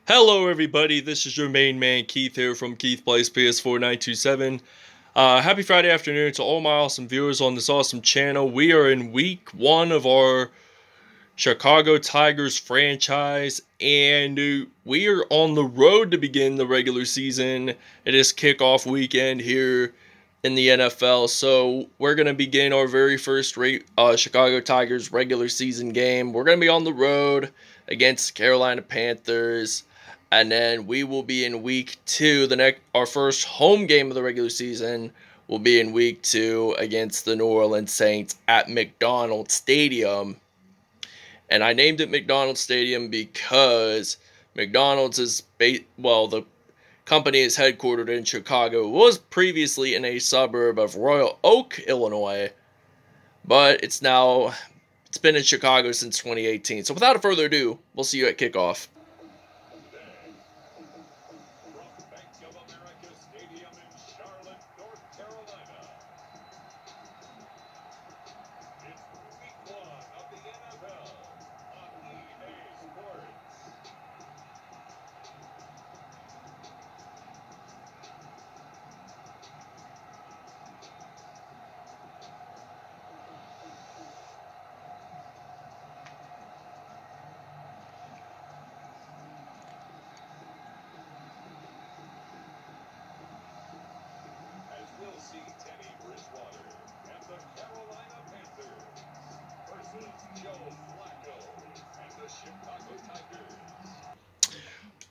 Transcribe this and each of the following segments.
Hello, everybody. This is your main man, Keith, here from Keith Plays PS4 927. Happy Friday afternoon to all my awesome viewers on this awesome channel. We are in week one of our Chicago Tigers franchise, and we are on the road to begin the regular season. It is kickoff weekend here in the NFL, so we're going to begin our very first Chicago Tigers regular season game. We're going to be on the road against Carolina Panthers, and then we will be in week two. Our first home game of the regular season will be in week two against the New Orleans Saints at McDonald's Stadium. And I named it McDonald's Stadium because McDonald's the company is headquartered in Chicago. It was previously in a suburb of Royal Oak, Illinois, but it's been in Chicago since 2018. So without further ado, we'll see you at kickoff.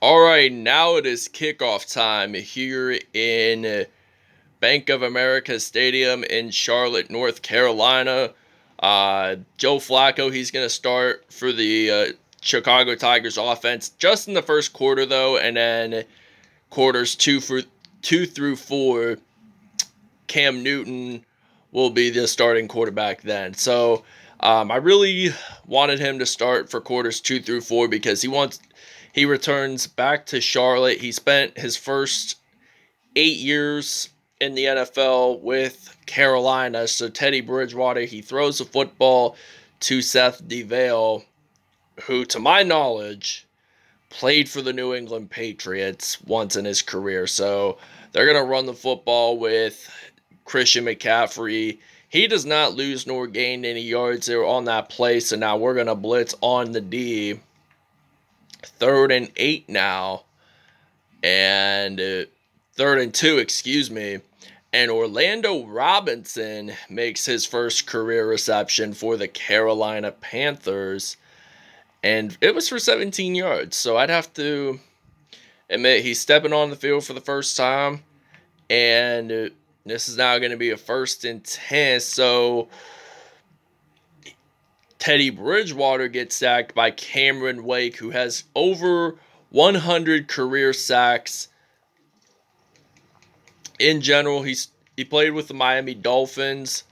Alright, now it is kickoff time here in Bank of America Stadium in Charlotte, North Carolina. Joe Flacco, he's going to start for the Chicago Tigers offense just in the first quarter, though, and then quarters two through four, Cam Newton will be the starting quarterback then. So I really wanted him to start for quarters 2 through 4 because he returns back to Charlotte. He spent his first 8 years in the NFL with Carolina. So Teddy Bridgewater, he throws the football to Seth DeVale, who, to my knowledge, played for the New England Patriots once in his career. So they're going to run the football with Christian McCaffrey. He does not lose nor gain any yards there on that play. So now we're going to blitz on the D. 3rd and 8 now. And 3rd and 2, excuse me. And Orlando Robinson makes his first career reception for the Carolina Panthers. And it was for 17 yards. So I'd have to admit he's stepping on the field for the first time. And this is now going to be a 1st and 10. So Teddy Bridgewater gets sacked by Cameron Wake, who has over 100 career sacks. In general, he played with the Miami Dolphins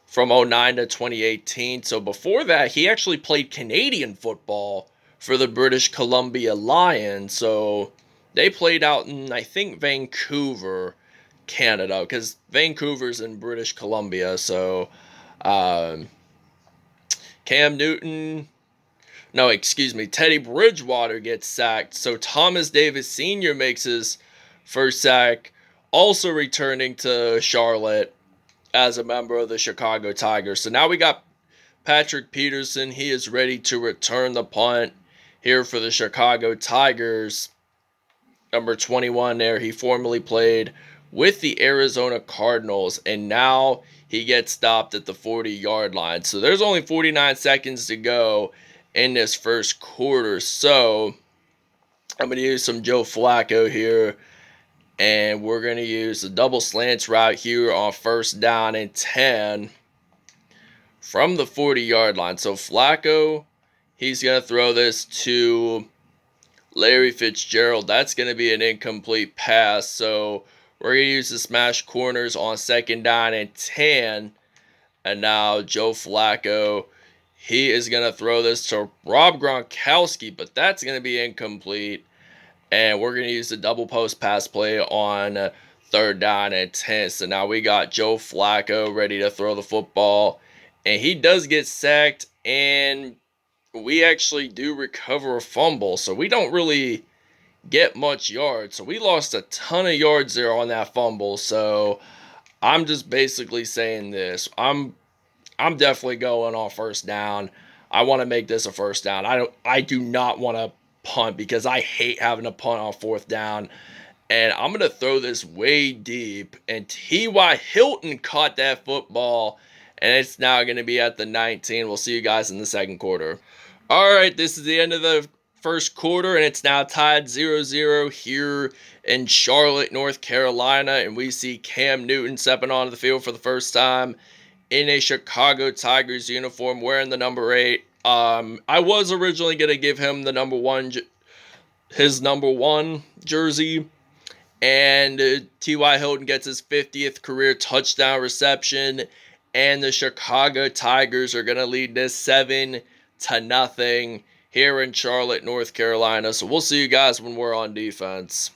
from 2009 to 2018. So before that, he actually played Canadian football for the British Columbia Lions. So they played out in, I think, Vancouver, Canada, because Vancouver's in British Columbia. So Teddy Bridgewater gets sacked. So Thomas Davis Sr. makes his first sack, also returning to Charlotte as a member of the Chicago Tigers. So now we got Patrick Peterson. He is ready to return the punt here for the Chicago Tigers. Number 21 there. He formerly played with the Arizona Cardinals, and now he gets stopped at the 40-yard line. So there's only 49 seconds to go in this first quarter. So I'm going to use some Joe Flacco here, and we're going to use the double slants route here on 1st down and 10 from the 40-yard line. So Flacco, he's going to throw this to Larry Fitzgerald. That's going to be an incomplete pass. So we're going to use the smash corners on 2nd down and 10. And now Joe Flacco, he is going to throw this to Rob Gronkowski, but that's going to be incomplete. And we're going to use the double post pass play on 3rd down and 10. So now we got Joe Flacco ready to throw the football. And he does get sacked, and we actually do recover a fumble. So we don't really get much yards. So we lost a ton of yards there on that fumble. So I'm just basically saying this. I'm definitely going on first down. I want to make this a first down. I do not want to punt because I hate having to punt on fourth down. And I'm going to throw this way deep. And T.Y. Hilton caught that football. And it's now going to be at the 19. We'll see you guys in the second quarter. All right, this is the end of the first quarter. And it's now tied 0-0 here in Charlotte, North Carolina. And we see Cam Newton stepping onto the field for the first time in a Chicago Tigers uniform, wearing the number 8. I was originally going to give him the his number 1 jersey. And T.Y. Hilton gets his 50th career touchdown reception. And the Chicago Tigers are going to lead this 7-0 here in Charlotte, North Carolina. So we'll see you guys when we're on defense.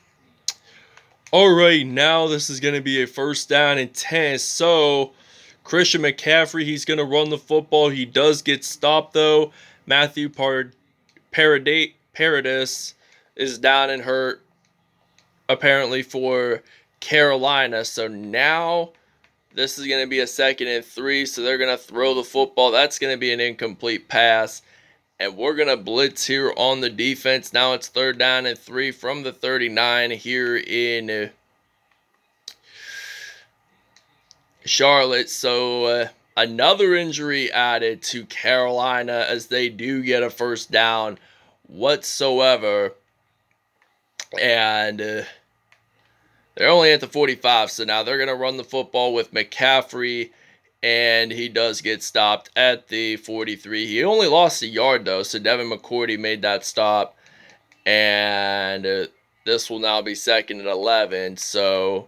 All right, now this is going to be a first down and 10. So Christian McCaffrey, he's going to run the football. He does get stopped, though. Matthew Paradis is down and hurt, apparently, for Carolina. So now this is going to be a 2nd and 3. So they're going to throw the football. That's going to be an incomplete pass. And we're going to blitz here on the defense. Now it's 3rd down and 3 from the 39 here in Charlotte. So another injury added to Carolina as they do get a first down whatsoever. And they're only at the 45. So now they're going to run the football with McCaffrey. And he does get stopped at the 43. He only lost a yard, though. So Devin McCourty made that stop. And this will now be 2nd and 11. So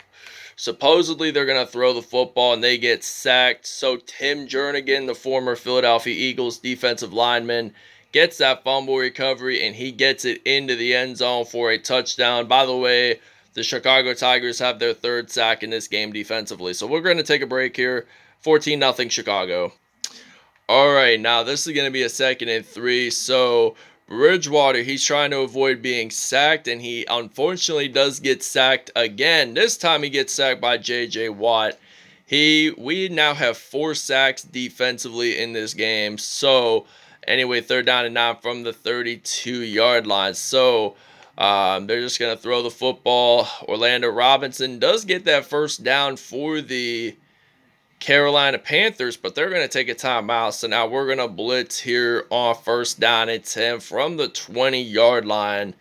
supposedly they're going to throw the football and they get sacked. So Tim Jernigan, the former Philadelphia Eagles defensive lineman, gets that fumble recovery and he gets it into the end zone for a touchdown. By the way, the Chicago Tigers have their 3rd sack in this game defensively. So we're going to take a break here. 14-0 Chicago. All right, now this is going to be a 2nd and 3. So Bridgewater, he's trying to avoid being sacked, and he unfortunately does get sacked again. This time he gets sacked by J.J. Watt. We now have 4 sacks defensively in this game. So anyway, 3rd down and 9 from the 32-yard line. So they're just going to throw the football. Orlando Robinson does get that first down for the Carolina Panthers, but they're going to take a timeout. So now we're going to blitz here on 1st down and 10 from the 20-yard line.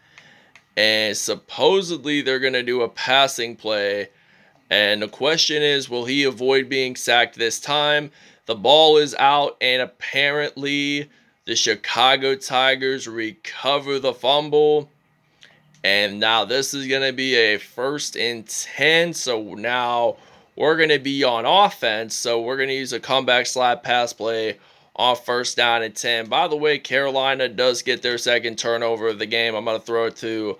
And supposedly they're going to do a passing play. And the question is, will he avoid being sacked this time? The ball is out, and apparently the Chicago Tigers recover the fumble. And now this is going to be a 1st and 10. So now we're going to be on offense, so we're going to use a comeback slide pass play on 1st down and 10. By the way, Carolina does get their 2nd turnover of the game. I'm going to throw it to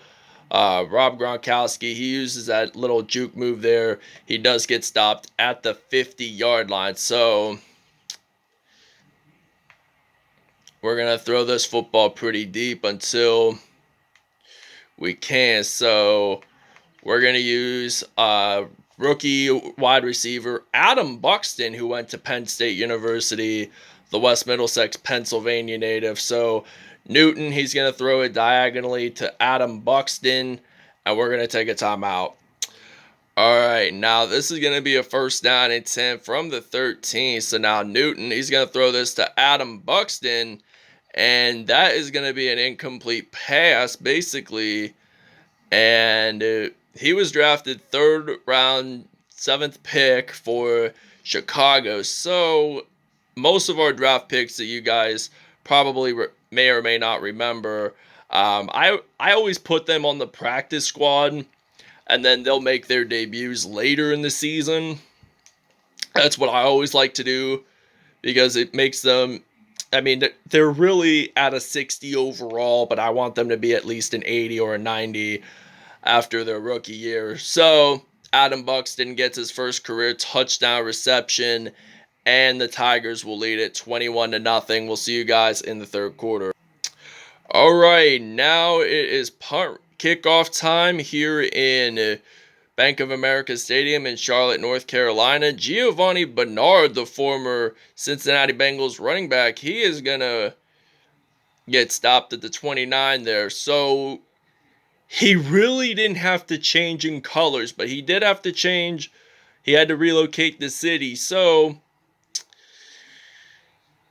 Rob Gronkowski. He uses that little juke move there. He does get stopped at the 50-yard line. So we're going to throw this football pretty deep until we can. So we're going to use rookie wide receiver Adam Buxton, who went to Penn State University, the West Middlesex, Pennsylvania native. So Newton, he's going to throw it diagonally to Adam Buxton, and we're going to take a timeout. All right, now this is going to be a 1st down and 10 from the 13. So now Newton, he's going to throw this to Adam Buxton, and that is going to be an incomplete pass, basically. And he was drafted 3rd round, 7th pick for Chicago. So most of our draft picks that you guys probably may or may not remember, I always put them on the practice squad, and then they'll make their debuts later in the season. That's what I always like to do because it makes them, I mean, they're really at a 60 overall, but I want them to be at least an 80 or a 90 after their rookie year. So Adam Buxton gets his first career touchdown reception, and the Tigers will lead it 21-0. We'll see you guys in the 3rd quarter. All right, now it is punt kickoff time here in Bank of America Stadium in Charlotte, North Carolina. Giovanni Bernard, the former Cincinnati Bengals running back, he is going to get stopped at the 29 there. So he really didn't have to change in colors, but he did have to change. He had to relocate the city. So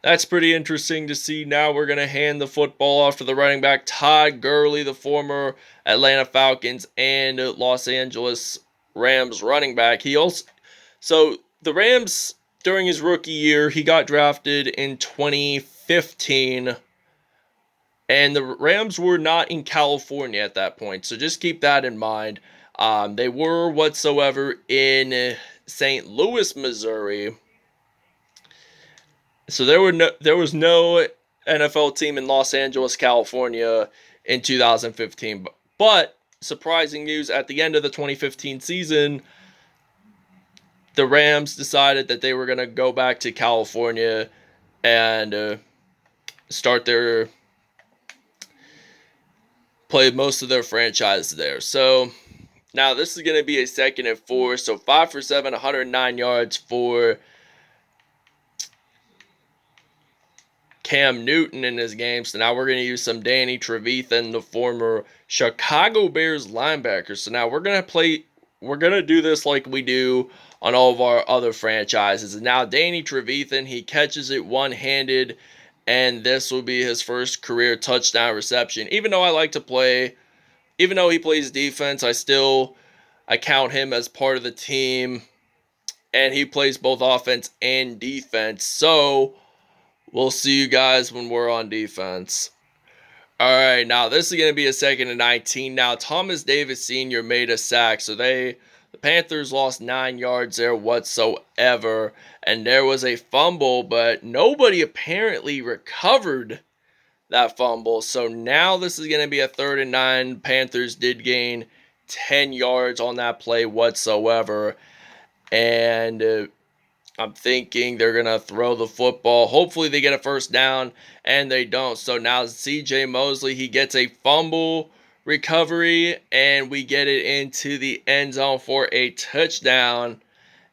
that's pretty interesting to see. Now we're going to hand the football off to the running back, Todd Gurley, the former Atlanta Falcons and Los Angeles Rams running back. So the Rams, during his rookie year, he got drafted in 2015, and the Rams were not in California at that point. So just keep that in mind. They were whatsoever in St. Louis, Missouri. So there was no NFL team in Los Angeles, California in 2015. But surprising news, at the end of the 2015 season, the Rams decided that they were going to go back to California and play most of their franchise there. So now this is going to be a 2nd and 4. So 5 for 7, 109 yards for Cam Newton in this game. So now we're going to use some Danny Trevathan, the former Chicago Bears linebacker. So now we're going to do this like we do on all of our other franchises. And now Danny Trevathan, he catches it one-handed, and this will be his first career touchdown reception. Even though he plays defense, I count him as part of the team, and he plays both offense and defense. So we'll see you guys when we're on defense. All right, now this is going to be a 2nd and 19. Now Thomas Davis Sr. made a sack, so the Panthers lost 9 yards there whatsoever, and there was a fumble, but nobody apparently recovered that fumble. So now this is going to be a 3rd and 9. Panthers did gain 10 yards on that play whatsoever, and I'm thinking they're going to throw the football. Hopefully they get a first down, and they don't. So now C.J. Mosley, he gets a fumble recovery, and we get it into the end zone for a touchdown,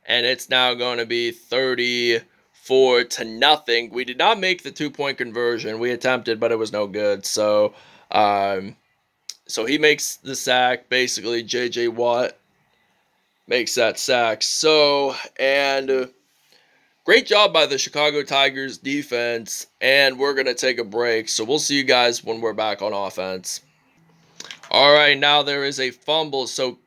and it's now going to be 34-0. We did not make the 2-point conversion. We attempted, but it was no good. So he makes the sack. Basically, J.J. Watt makes that sack. Great job by the Chicago Tigers defense, and we're going to take a break. So we'll see you guys when we're back on offense. All right, now there is a fumble. So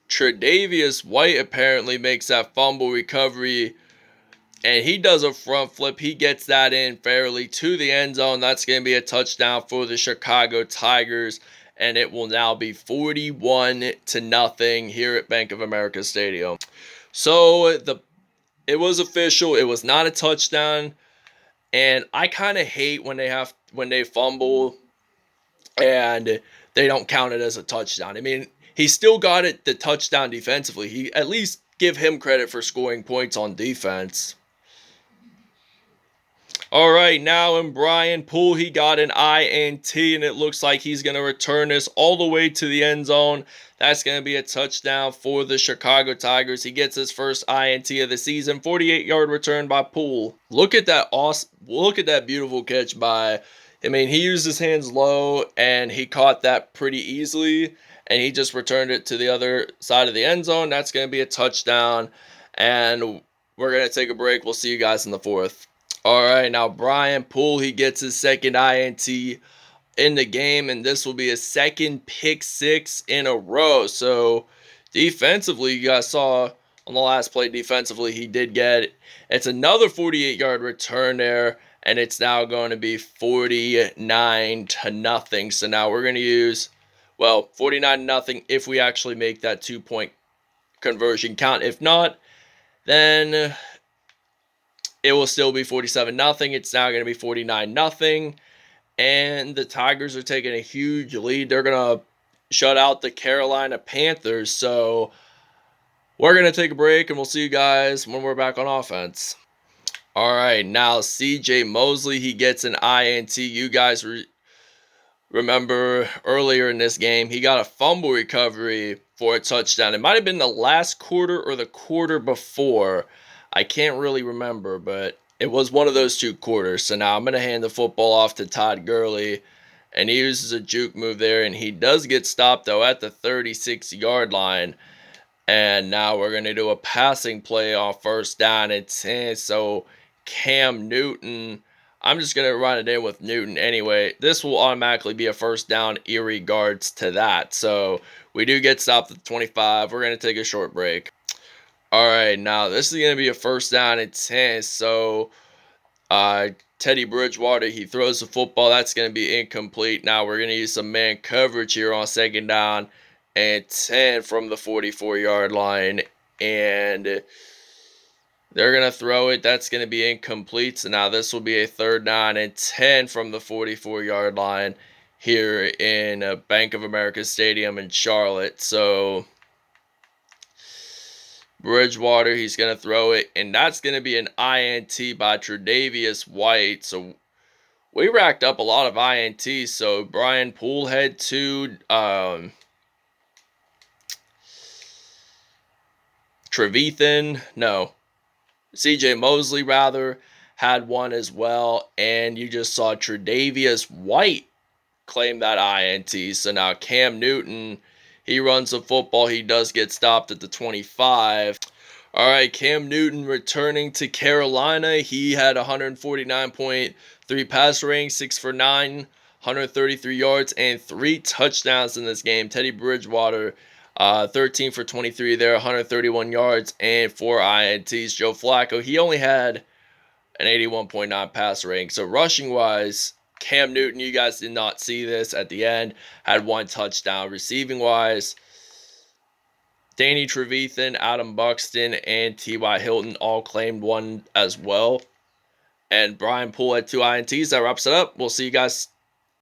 Tre'Davious White apparently makes that fumble recovery, and he does a front flip. He gets that in fairly to the end zone. That's going to be a touchdown for the Chicago Tigers, and it will now be 41-0 here at Bank of America Stadium. So it was official. It was not a touchdown, and I kind of hate when they fumble and they don't count it as a touchdown. I mean, he still got the touchdown defensively. He at least give him credit for scoring points on defense. All right, now in Brian Poole, he got an INT, and it looks like he's going to return this all the way to the end zone. That's going to be a touchdown for the Chicago Tigers. He gets his first INT of the season, 48-yard return by Poole. Look at that beautiful catch by, he used his hands low, and he caught that pretty easily, and he just returned it to the other side of the end zone. That's going to be a touchdown, and we're going to take a break. We'll see you guys in the 4th. All right, now Brian Poole, he gets his second INT in the game, and this will be his second pick six in a row. So defensively, you guys saw on the last play defensively, he did get it. It's another 48-yard return there, and it's now going to be 49-0. So now we're going to use, 49-0 if we actually make that 2-point conversion count. If not, then it will still be 47-0. It's now going to be 49-0. And the Tigers are taking a huge lead. They're going to shut out the Carolina Panthers. So we're going to take a break, and we'll see you guys when we're back on offense. All right, now C.J. Mosley, he gets an INT. You guys Remember earlier in this game, he got a fumble recovery for a touchdown. It might have been the last quarter or the quarter before. I can't really remember, but it was one of those two quarters. So now I'm going to hand the football off to Todd Gurley, and he uses a juke move there, and he does get stopped, though, at the 36-yard line. And now we're going to do a passing play on first down and 10. So Cam Newton, I'm just going to run it in with Newton anyway. This will automatically be a first down in regards to that. So we do get stopped at the 25. We're going to take a short break. All right, now this is going to be a first down and 10. So Teddy Bridgewater, he throws the football. That's going to be incomplete. Now we're going to use some man coverage here on second down and 10 from the 44-yard line. And they're going to throw it. That's going to be incomplete. So now this will be a third down and 10 from the 44-yard line here in Bank of America Stadium in Charlotte. So Bridgewater, he's going to throw it, and that's going to be an INT by Tre'Davious White. So we racked up a lot of INTs. So Brian Poole had two. CJ Mosley, rather, had one as well. And you just saw Tre'Davious White claim that INT. So now Cam Newton, he runs the football. He does get stopped at the 25. All right, Cam Newton returning to Carolina. He had 149.3 pass rating, 6 for 9, 133 yards, and 3 touchdowns in this game. Teddy Bridgewater, 13 for 23 there, 131 yards, and 4 INTs. Joe Flacco, he only had an 81.9 pass rating. So rushing-wise, Cam Newton, you guys did not see this at the end, had 1 touchdown. Receiving-wise, Danny Trevathan, Adam Buxton, and T.Y. Hilton all claimed 1 as well. And Brian Poole had 2 INTs. That wraps it up. We'll see you guys